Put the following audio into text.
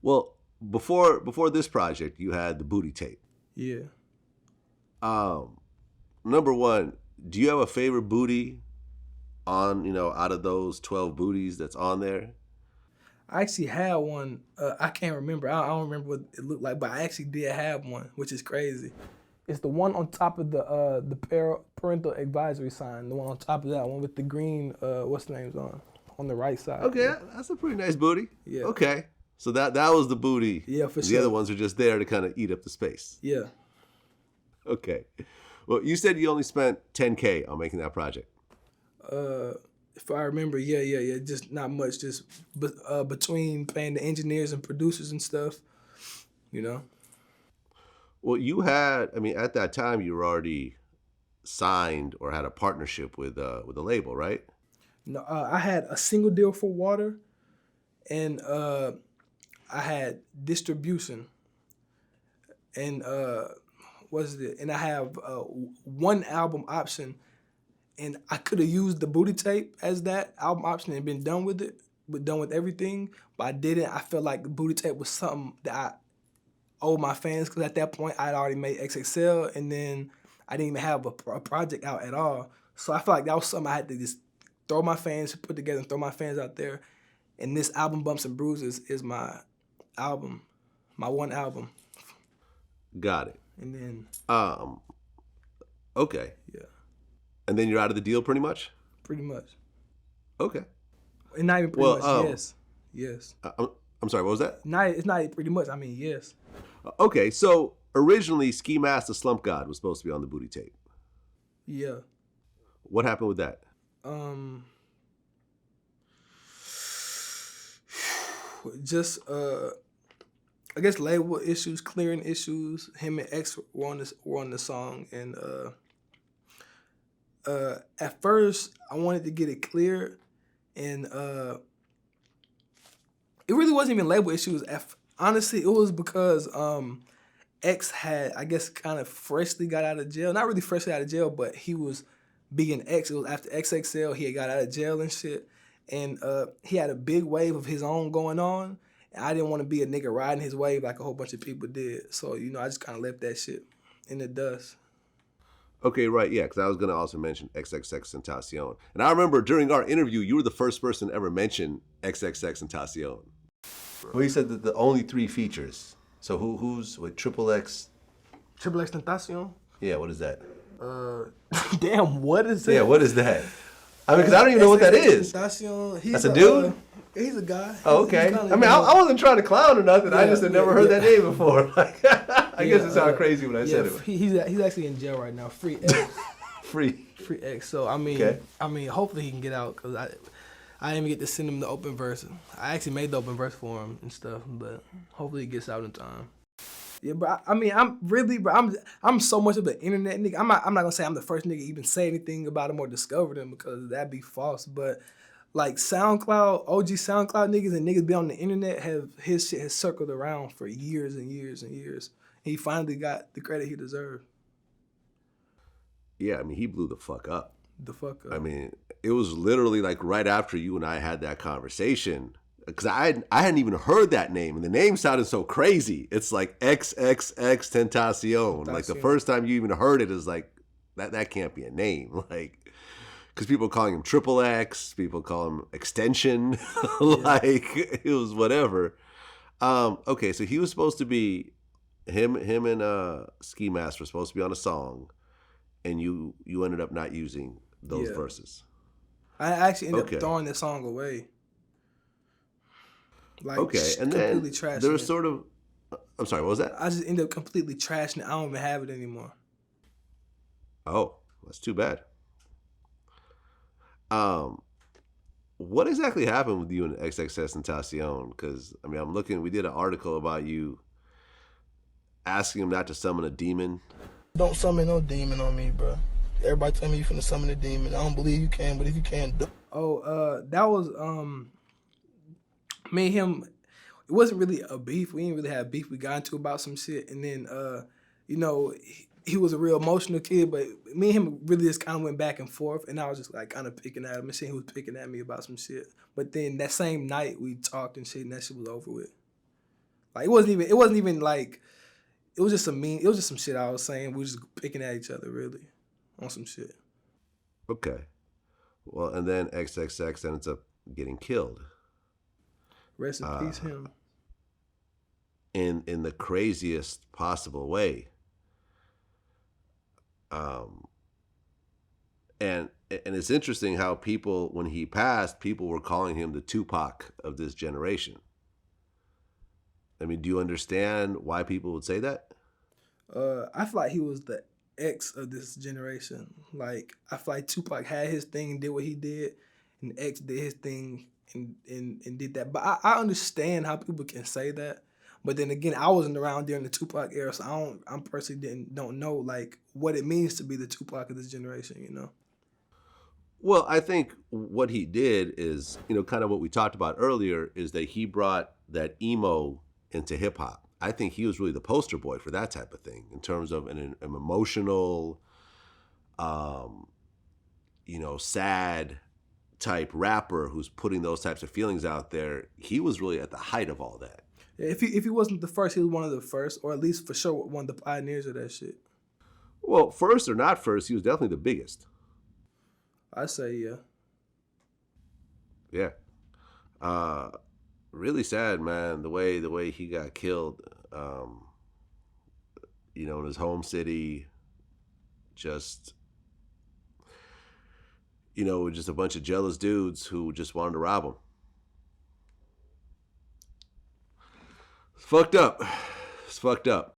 Well, before this project, you had the booty tape. Yeah. Um, Number one, do you have a favorite booty on out of those 12 booties that's on there? I actually had one. I can't remember. I don't remember what it looked like, but I actually did have one, which is crazy. It's the one on top of the parental advisory sign. The one on top of that one with the green what's the name's on the right side. Okay, that's a pretty nice booty. Yeah. Okay, so that was the booty. Yeah, for the sure. The other ones are just there to kind of eat up the space. Yeah. Okay. Well, you said you only spent 10K on making that project. If I remember, yeah. Just not much. Just between paying the engineers and producers and stuff, you know. Well, at that time, you were already signed or had a partnership with a label, right? No, I had a single deal for Water, and I had distribution, and and I have one album option, and I could have used the booty tape as that album option and been done with it, done with everything, but I didn't. I felt like the booty tape was something that I owed my fans, because at that point I'd already made XXL, and then I didn't even have a project out at all. So I felt like that was something I had to just throw my fans, put together and throw my fans out there. And this album, Bumps and Bruises, is my album, my one album. Got it. And then okay. Yeah. And then you're out of the deal pretty much? Pretty much. Okay. And not even pretty much, yes. I'm sorry, what was that? It's not pretty much, I mean, yes. Okay, so originally Ski Mask the Slump God was supposed to be on the booty tape. Yeah. What happened with that? Just I guess label issues, clearing issues. Him and X were on the song, and at first I wanted to get it cleared, and it really wasn't even label issues. Honestly, it was because X had, I guess, kind of freshly got out of jail. Not really freshly out of jail, but he was being X. It was after XXL, he had got out of jail and shit. And he had a big wave of his own going on. And I didn't want to be a nigga riding his wave like a whole bunch of people did. So, I just kind of left that shit in the dust. Okay, right, yeah, because I was going to also mention XXXTentacion. And I remember during our interview, you were the first person to ever mention XXXTentacion. Well, you said that the only 3 features. So who's with XXX? XXXTentacion? Yeah, what is that? Damn, what is that? Yeah, what is that? I mean, because I don't even know what that is. That's a dude? He's a guy. Oh, okay. I mean, I wasn't trying to clown or nothing. Yeah, I just had never heard that name before. I guess it sounded crazy when I said it. He's actually in jail right now. Free X. Free X. So I mean, hopefully he can get out, because I didn't even get to send him the open verse. I actually made the open verse for him and stuff, but hopefully he gets out in time. Yeah, but I mean, I'm so much of the internet nigga. I'm not gonna say I'm the first nigga to even say anything about him or discovered him, because that'd be false. But like SoundCloud, OG SoundCloud niggas and niggas be on the internet, his shit has circled around for years and years and years. He finally got the credit he deserved. Yeah, I mean, he blew the fuck up. I mean, it was literally like right after you and I had that conversation, because I hadn't even heard that name, and the name sounded so crazy. It's like XXXTentacion. Like the first time you even heard it is like, that can't be a name. Like, because people calling him XXX, people call him Extension. Like, it was whatever. Okay, so he was supposed to be, him and Ski Mask were supposed to be on a song, and you ended up not using those verses. I actually ended up throwing the song away. Like, okay, and then there was sort of, I'm sorry, what was that? I just ended up completely trashing it. I don't even have it anymore. Oh, that's too bad. What exactly happened with you and XXXTentacion? Because, I mean, I'm looking, we did an article about you asking him not to summon a demon. Don't summon no demon on me, bro. Everybody tell me you finna summon a demon. I don't believe you can, but if you can, do. That was, me and him, it wasn't really a beef. We didn't really have beef. We got into about some shit, and then, he was a real emotional kid, but me and him really just kind of went back and forth, and I was just like kind of picking at him, and shit, he was picking at me about some shit. But then that same night we talked and shit, and that shit was over with. Like it wasn't even like it was just it was just some shit I was saying. We were just picking at each other really on some shit. Okay. Well, and then XXX ends up getting killed. Rest in peace, him. In the craziest possible way. And it's interesting how people, when he passed, people were calling him the Tupac of this generation. I mean, do you understand why people would say that? I feel like he was the X of this generation. Like I feel like Tupac had his thing and did what he did, and X did his thing and did that. But I understand how people can say that. But then again, I wasn't around during the Tupac era, so I personally don't know like what it means to be the Tupac of this generation. You know. Well, I think what he did is, kind of what we talked about earlier, is that he brought that emo into hip hop. I think he was really the poster boy for that type of thing in terms of an emotional, sad type rapper who's putting those types of feelings out there. He was really at the height of all that. If he wasn't the first, he was one of the first, or at least for sure one of the pioneers of that shit. Well, first or not first, he was definitely the biggest. I say yeah. Yeah. Really sad, man. The way he got killed. In his home city. Just just a bunch of jealous dudes who just wanted to rob him. It's fucked up. It's fucked up.